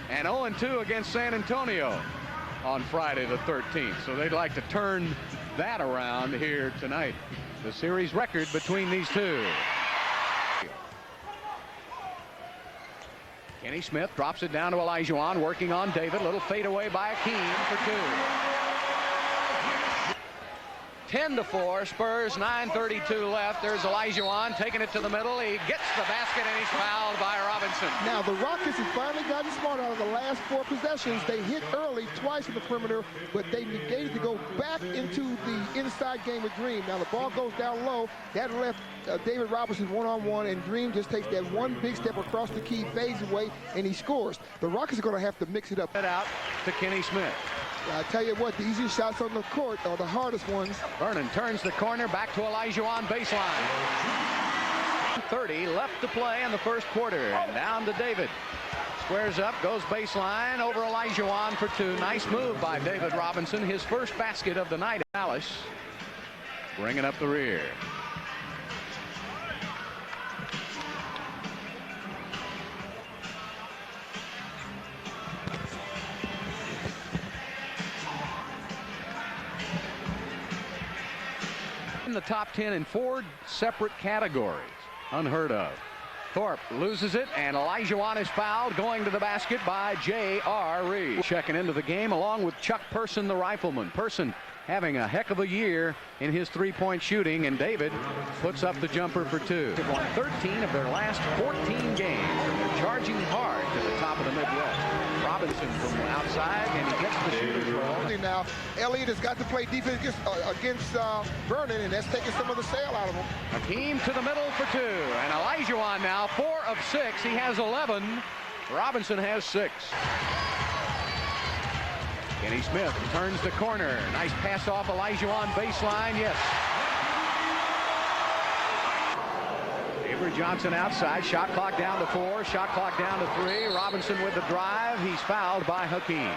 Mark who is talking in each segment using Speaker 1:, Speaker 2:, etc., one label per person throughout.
Speaker 1: and 0-2 against San Antonio on Friday the 13th. So they'd like to turn that around here tonight. The series record between these two. Kenny Smith drops it down to Olajuwon, working on David. Little fadeaway by Hakeem for two. 10-4, Spurs, 9:32 left. There's Olajuwon taking it to the middle. He gets the basket and he's fouled by Robinson.
Speaker 2: Now the Rockets have finally gotten smart out of the last 4 possessions. They hit early twice from the perimeter, but they negated to go back into the inside game with Dream. Now the ball goes down low. That left David Robinson one-on-one, and Dream just takes that one big step across the key, fades away, and he scores. The Rockets are going to have to mix it up.
Speaker 1: Out to Kenny Smith.
Speaker 2: I tell you what, the easiest shots on the court are the hardest ones.
Speaker 1: Vernon turns the corner, back to Olajuwon baseline. 30 left to play in the first quarter. And down to David. Squares up, goes baseline over Olajuwon for two. Nice move by David Robinson. His first basket of the night. Alice bringing up the rear. In the top 10 in 4 separate categories. Unheard of. Thorpe loses it, and Olajuwon is fouled, going to the basket by J.R. Reed. Checking into the game along with Chuck Person, the rifleman. Person having a heck of a year in his three-point shooting, and David puts up the jumper for two. They've won 13 of their last 14 games, and they're charging hard to the top of the Midwest. Robinson from outside, and he gets the shooter's roll.
Speaker 2: Now, Elliott has got to play defense against Vernon, and that's taking some of the sail out of him.
Speaker 1: Hakeem to the middle for two, and Olajuwon now 4 of 6. He has 11. Robinson has 6. Kenny Smith turns the corner. Nice pass off Olajuwon baseline. Yes. Avery Johnson outside. Shot clock down to 4. Shot clock down to 3. Robinson with the drive. He's fouled by Hakeem.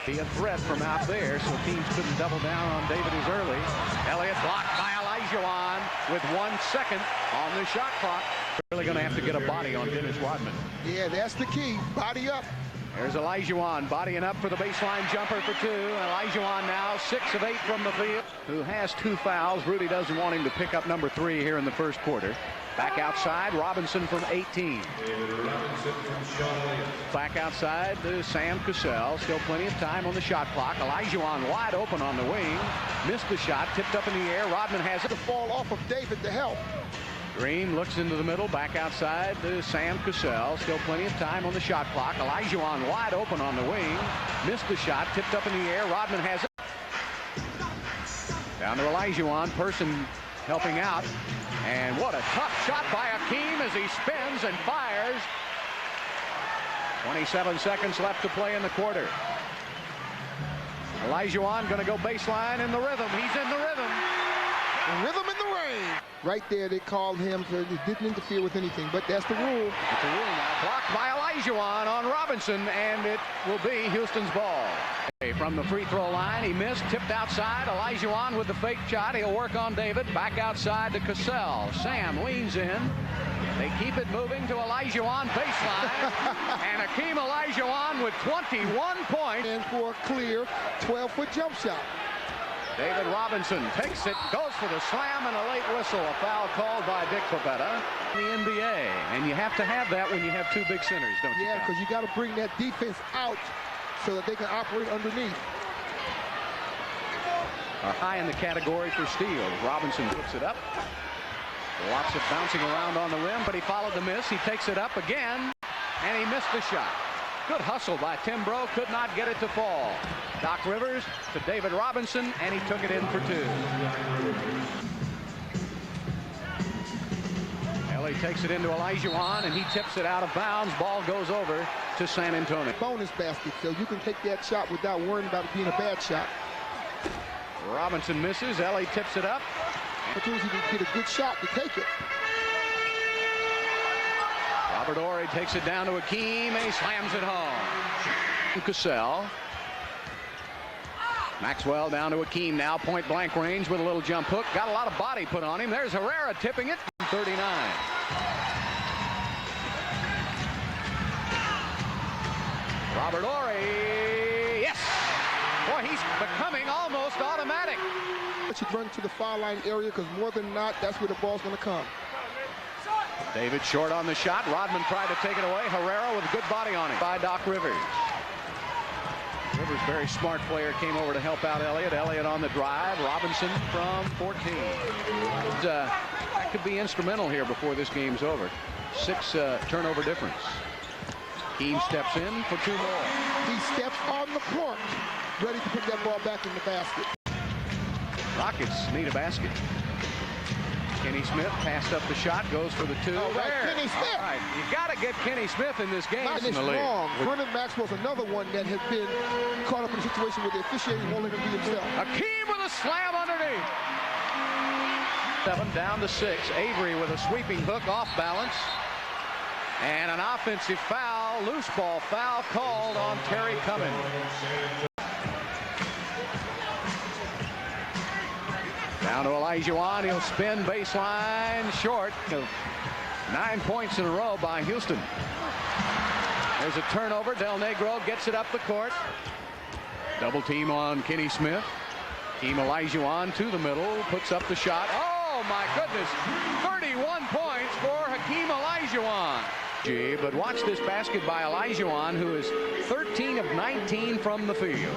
Speaker 1: Be a threat from out there, so teams couldn't double down on David as early. Elliott blocked by Olajuwon with 1 second on the shot clock. Really going to have to get a body on Dennis Rodman.
Speaker 2: Yeah, that's the key. Body up.
Speaker 1: There's Olajuwon bodying up for the baseline jumper for 2. Olajuwon now 6 of 8 from the field, who has 2 fouls. Rudy doesn't want him to pick up number 3 here in the first quarter. Back outside, Robinson from 18. Back outside to Sam Cassell. Still plenty of time on the shot clock. Olajuwon wide open on the wing. Missed the shot, tipped up in the air. Rodman has it.
Speaker 2: To fall off of David to help.
Speaker 1: Green looks into the middle, back outside to Sam Cassell. Still plenty of time on the shot clock. Olajuwon wide open on the wing. Missed the shot, tipped up in the air. Rodman has it. Down to Olajuwon. Person helping out. And what a tough shot by Hakeem as he spins and fires. 27 seconds left to play in the quarter. Olajuwon going to go baseline in the rhythm. He's in the rhythm.
Speaker 2: The rhythm in the rain. Right there, they called him, so he didn't interfere with anything, but that's the rule.
Speaker 1: It's a rule now. Blocked by Olajuwon on Robinson, and it will be Houston's ball. From the free throw line, he missed, tipped outside. Olajuwon with the fake shot. He'll work on David. Back outside to Cassell. Sam leans in. They keep it moving to Olajuwon baseline. And Hakeem Olajuwon with 21 points.
Speaker 2: And for a clear 12-foot jump shot.
Speaker 1: David Robinson takes it, goes for the slam, and a late whistle. A foul called by Dick Pavetta. The NBA. And you have to have that when you have 2 big centers, don't you?
Speaker 2: Yeah, because you got to bring that defense out so that they can operate underneath.
Speaker 1: Are high in the category for steals. Robinson puts it up. Lots of bouncing around on the rim, but he followed the miss. He takes it up again, and he missed the shot. Good hustle by Timbro. Could not get it to fall. Doc Rivers to David Robinson, and he took it in for 2. Ellie takes it into Olajuwon, and he tips it out of bounds. Ball goes over to San Antonio.
Speaker 2: Bonus basket, so you can take that shot without worrying about it being a bad shot.
Speaker 1: Robinson misses. Ellie tips it up.
Speaker 2: But you can get a good shot to take it.
Speaker 1: Robert Horry takes it down to Hakeem, and he slams it home. Cassell. Maxwell down to Hakeem now, point blank range with a little jump hook. Got a lot of body put on him. There's Herrera tipping it. 39. Robert Horry, yes! Boy, he's becoming almost automatic.
Speaker 2: Should run to the foul line area because more than not, that's where the ball's going to come.
Speaker 1: David short on the shot. Rodman tried to take it away. Herrera with a good body on it by Doc Rivers. Rivers, very smart player, came over to help out Elliott. Elliott on the drive. Robinson from 14. That could be instrumental here before this game's over. 6 turnover difference. Hakeem steps in for 2 more.
Speaker 2: He steps on the court, ready to put that ball back in the basket.
Speaker 1: Rockets need a basket. Kenny Smith passed up the shot, goes for the 2.
Speaker 2: All right, Kenny Smith.
Speaker 1: All right, you got to get Kenny Smith in this game.
Speaker 2: Not
Speaker 1: in the league.
Speaker 2: Wrong. Vernon Maxwell's another one that has been caught up in a situation where the officiating won't let him be himself.
Speaker 1: Hakeem with a slam underneath. 7 down to 6. Avery with a sweeping hook off balance. And an offensive foul, loose ball foul called on Terry Cummins. Down to Olajuwon. He'll spin baseline short. 9 points in a row by Houston. There's a turnover. Del Negro gets it up the court. Double team on Kenny Smith. Team Olajuwon to the middle. Puts up the shot. Oh, my goodness. 31 points for Hakeem Olajuwon. But watch this basket by Olajuwon, who is 13 of 19 from the field.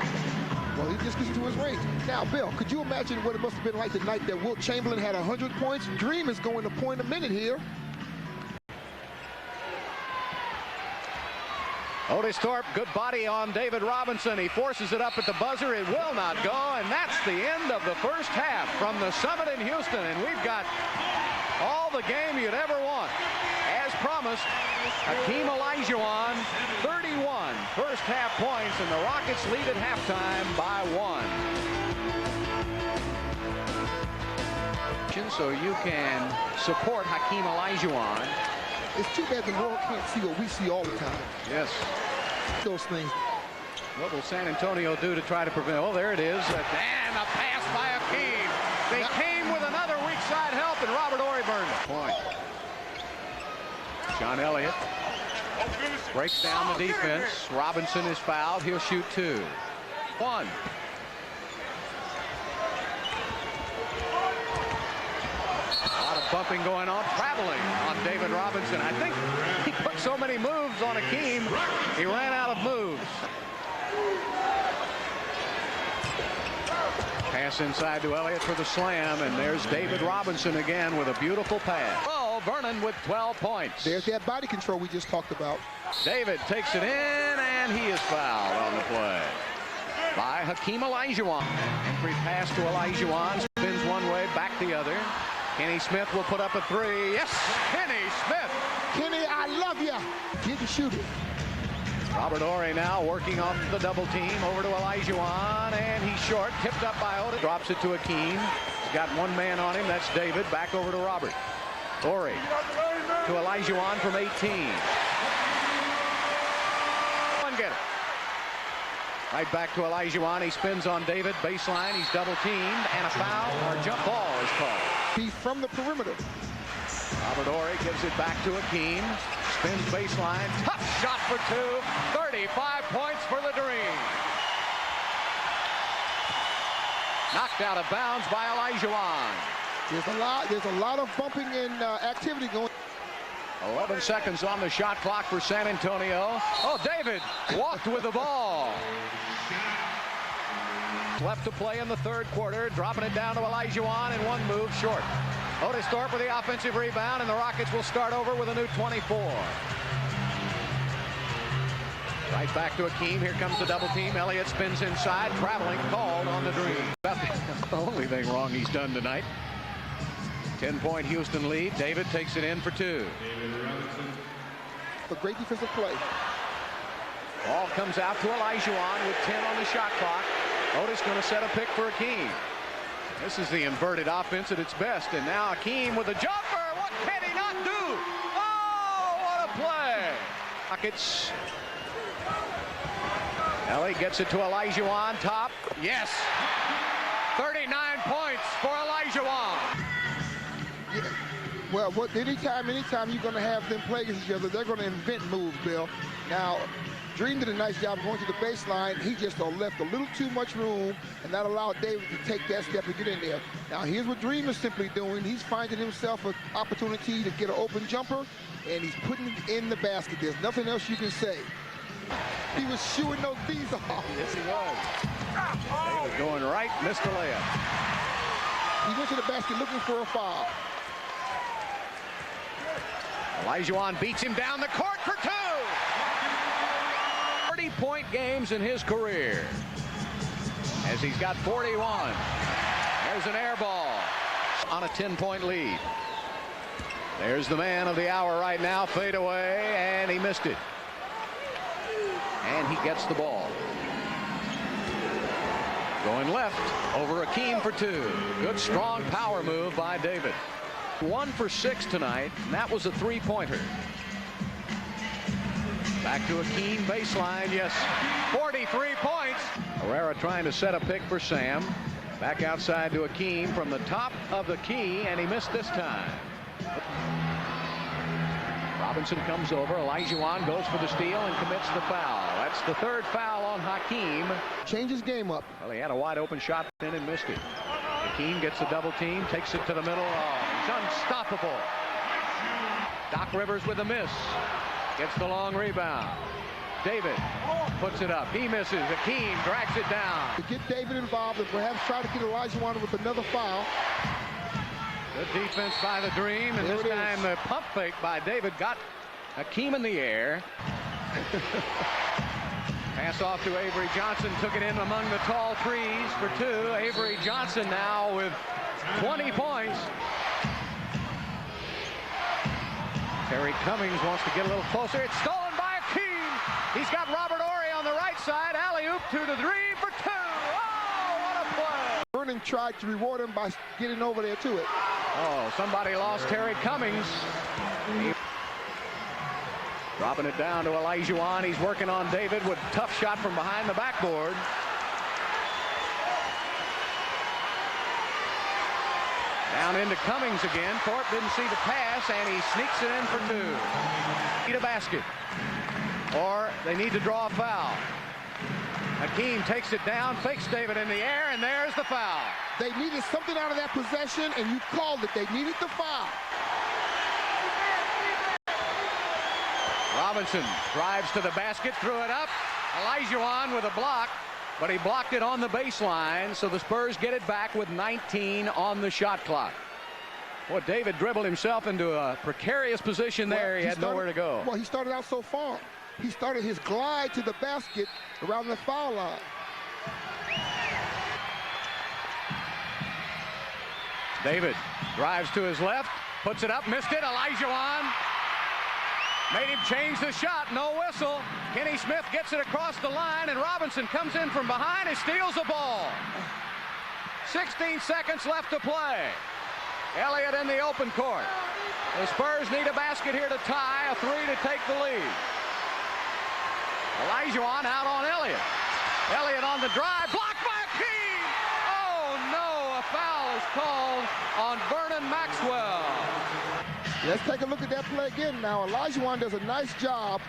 Speaker 2: Well, he just gets to his range. Now, Bill, could you imagine what it must have been like the night that Wilt Chamberlain had 100 points? Dream is going to point a minute here.
Speaker 1: Otis Thorpe, good body on David Robinson. He forces it up at the buzzer. It will not go, and that's the end of the first half from the Summit in Houston. And we've got all the game you'd ever want. As promised, Hakeem Olajuwon, 31 first half points, and the Rockets lead at halftime by 1. So you can support Hakeem Olajuwon.
Speaker 2: It's too bad the world can't see what we see all the time.
Speaker 1: Yes.
Speaker 2: Those things.
Speaker 1: What will San Antonio do to try to prevent? Oh, there it is. And a pass by Hakeem. They came with another weak side help, and Robert Horry burned it. Point. John Elliott breaks down the defense. Robinson is fouled. He'll shoot 2. 1. A lot of bumping going on, traveling on David Robinson. I think he put so many moves on Hakeem, he ran out of moves. Pass inside to Elliott for the slam, and there's David Robinson again with a beautiful pass. Oh, Vernon with 12 points.
Speaker 2: There's that body control we just talked about.
Speaker 1: David takes it in, and he is fouled on the play by Hakeem Olajuwon. Entry pass to Olajuwon, spins one way, back the other. Kenny Smith will put up a 3. Yes, Kenny Smith.
Speaker 2: Kenny, I love you. Didn't shoot it.
Speaker 1: Robert Horry now working off the double team over to Olajuwon, and he's short, tipped up by Otis. Drops it to Hakeem. He's got one man on him. That's David. Back over to Robert. Horry to Olajuwon from 18. One getter. Right back to Olajuwon. He spins on David. Baseline. He's double teamed, and a foul or jump ball is called.
Speaker 2: He's from the perimeter.
Speaker 1: Robert Horry gives it back to Hakeem. Spins baseline. Tough shot for 2. 35 points for the Dream. Knocked out of bounds by Olajuwon.
Speaker 2: There's a lot of bumping and activity going.
Speaker 1: 11 seconds on the shot clock for San Antonio. Oh, David walked with the ball. Left to play in the third quarter, dropping it down to Olajuwon, and one move short. Otis Thorpe with the offensive rebound, and the Rockets will start over with a new 24. Right back to Hakeem. Here comes the double team. Elliott spins inside, traveling, called on the Dream. That's the only thing wrong he's done tonight. 10-point Houston lead. David takes it in for 2.
Speaker 2: A great defensive play.
Speaker 1: Ball comes out to Olajuwon with 10 on the shot clock. Otis going to set a pick for Hakeem. This is the inverted offense at its best. And now Hakeem with a jumper. What can he not do? Oh, what a play. Rockets. Ellie gets it to Olajuwon. Top. Yes. 39 points for Olajuwon.
Speaker 2: Yeah. Well, anytime you're going to have them play against each other, they're going to invent moves, Bill. Now, Dream did a nice job going to the baseline. He just left a little too much room and that allowed David to take that step and get in there. Now here's what Dream is simply doing. He's finding himself an opportunity to get an open jumper, and he's putting it in the basket. There's nothing else you can say. He was shooing those D's off.
Speaker 1: Yes, he was. He was going right, missed the layup.
Speaker 2: He went to the basket looking for a foul.
Speaker 1: Olajuwon beats him down the court for two. 30-point games in his career, as he's got 41. There's an air ball on a 10-point lead. There's the man of the hour right now, fade away, and he missed it. And he gets the ball. Going left over Hakeem for two. Good strong power move by David. 1 for 6 tonight, and that was a three-pointer. Back to Hakeem, baseline, yes, 43 points. Herrera trying to set a pick for Sam. Back outside to Hakeem from the top of the key, and he missed this time. Robinson comes over. Olajuwon goes for the steal and commits the foul. That's the third foul on Hakeem.
Speaker 2: Change his game up.
Speaker 1: Well, he had a wide open shot then and missed it. Hakeem gets a double team, takes it to the middle. Oh, he's unstoppable. Doc Rivers with a miss. Gets the long rebound. David puts it up. He misses. Hakeem drags it down.
Speaker 2: To get David involved and perhaps try to get Olajuwon with another foul.
Speaker 1: Good defense by the Dream, and this time the pump fake by David got Hakeem in the air. Pass off to Avery Johnson, took it in among the tall trees for two. Avery Johnson now with 20 points. Terry Cummings wants to get a little closer. It's stolen by Hakeem. He's got Robert Horry on the right side. Alley-oop to the Dream for two. Oh, what a play.
Speaker 2: Vernon tried to reward him by getting over there to it.
Speaker 1: Oh, somebody lost Terry Cummings. Dropping it down to Olajuwon. He's working on David with a tough shot from behind the backboard. Down into Cummings again. Thorpe didn't see the pass, and he sneaks it in for two. Need a basket, or they need to draw a foul. Hakeem takes it down, fakes David in the air, and there's the foul.
Speaker 2: They needed something out of that possession, and you called it. They needed the foul.
Speaker 1: Robinson drives to the basket, threw it up. Olajuwon with a block, but he blocked it on the baseline, so the Spurs get it back with 19 on the shot clock. Well, David dribbled himself into a precarious position there. He had nowhere to go.
Speaker 2: Well, he started out so far. He started his glide to the basket around the foul line.
Speaker 1: David drives to his left, puts it up, missed it. Olajuwon made him change the shot. No whistle. Kenny Smith gets it across the line, and Robinson comes in from behind and steals the ball. 16 seconds left to play. Elliott in the open court. The Spurs need a basket here to tie, a three to take the lead. Olajuwon out on Elliott. Elliott on the drive, blocked by Hakeem. Oh no, a foul is called on Vernon Maxwell.
Speaker 2: Let's take a look at that play again now. Olajuwon does a nice job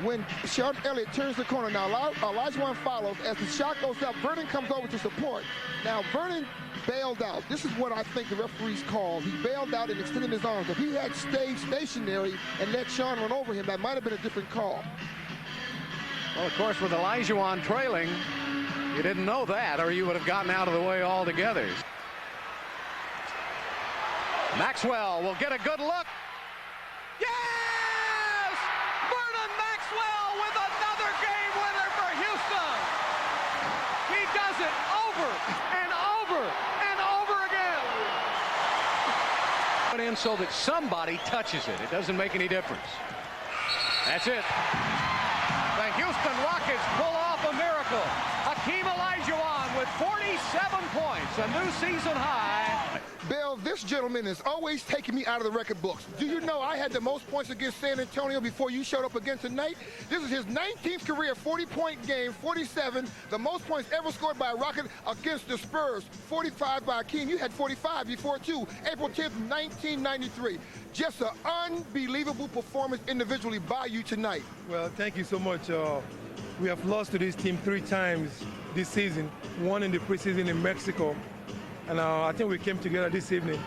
Speaker 2: when Sean Elliott turns the corner. Now Olajuwon follows. As the shot goes up, Vernon comes over to support. Now Vernon bailed out. This is what I think the referees call. He bailed out and extended his arms. If he had stayed stationary and let Sean run over him, that might have been a different call.
Speaker 1: Well, of course, with Olajuwon trailing, you didn't know that, or you would have gotten out of the way altogether. Maxwell will get a good look. Yes! Vernon Maxwell with another game winner for Houston. He does it over and over and over again. Put in so that somebody touches it. It doesn't make any difference. That's it. The Houston Rockets pull off a miracle. Hakeem Olajuwon with 47 points, a new season high.
Speaker 2: Bill, this gentleman is always taking me out of the record books. Do you know I had the most points against San Antonio before you showed up again tonight? This is his 19th career 40-point game, 47, the most points ever scored by a Rocket against the Spurs, 45 by Hakeem. You had 45 before, too, April 10th, 1993. Just an unbelievable performance individually by you tonight.
Speaker 3: Well, thank you so much. We have lost to this team 3 times this season, one in the preseason in Mexico. And I think we came together this evening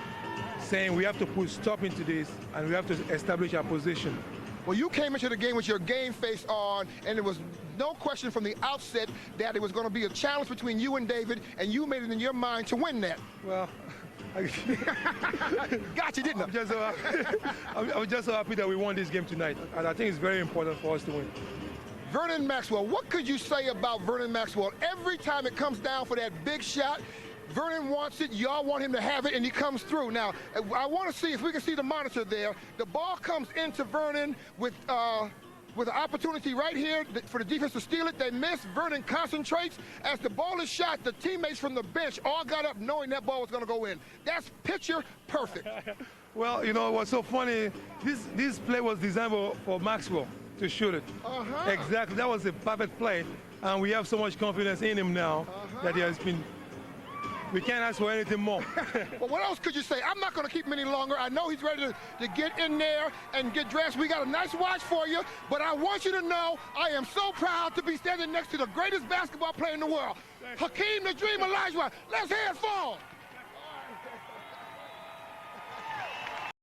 Speaker 3: saying we have to put stop into this and we have to establish our position.
Speaker 2: Well, you came into the game with your game face on, and there was no question from the outset that it was going to be a challenge between you and David, and you made it in your mind to win that.
Speaker 3: Well,
Speaker 2: got you, didn't I?
Speaker 3: I'm just so happy that we won this game tonight, and I think it's very important for us to win.
Speaker 2: Vernon Maxwell, what could you say about Vernon Maxwell? Every time it comes down for that big shot, Vernon wants it, y'all want him to have it, and he comes through. Now, I want to see if we can see the monitor there. The ball comes into Vernon with an opportunity right here for the defense to steal it. They miss. Vernon concentrates. As the ball is shot, the teammates from the bench all got up knowing that ball was going to go in. That's picture perfect.
Speaker 3: Well, you know, what's so funny, this play was designed for Maxwell to shoot it. Exactly. That was a perfect play, and we have so much confidence in him now that he has been. We can't ask for anything more.
Speaker 2: Well, what else could you say? I'm not going to keep him any longer. I know he's ready to get in there and get dressed. We got a nice watch for you, but I want you to know I am so proud to be standing next to the greatest basketball player in the world. Hakeem the Dream Olajuwon. Let's hear it for him.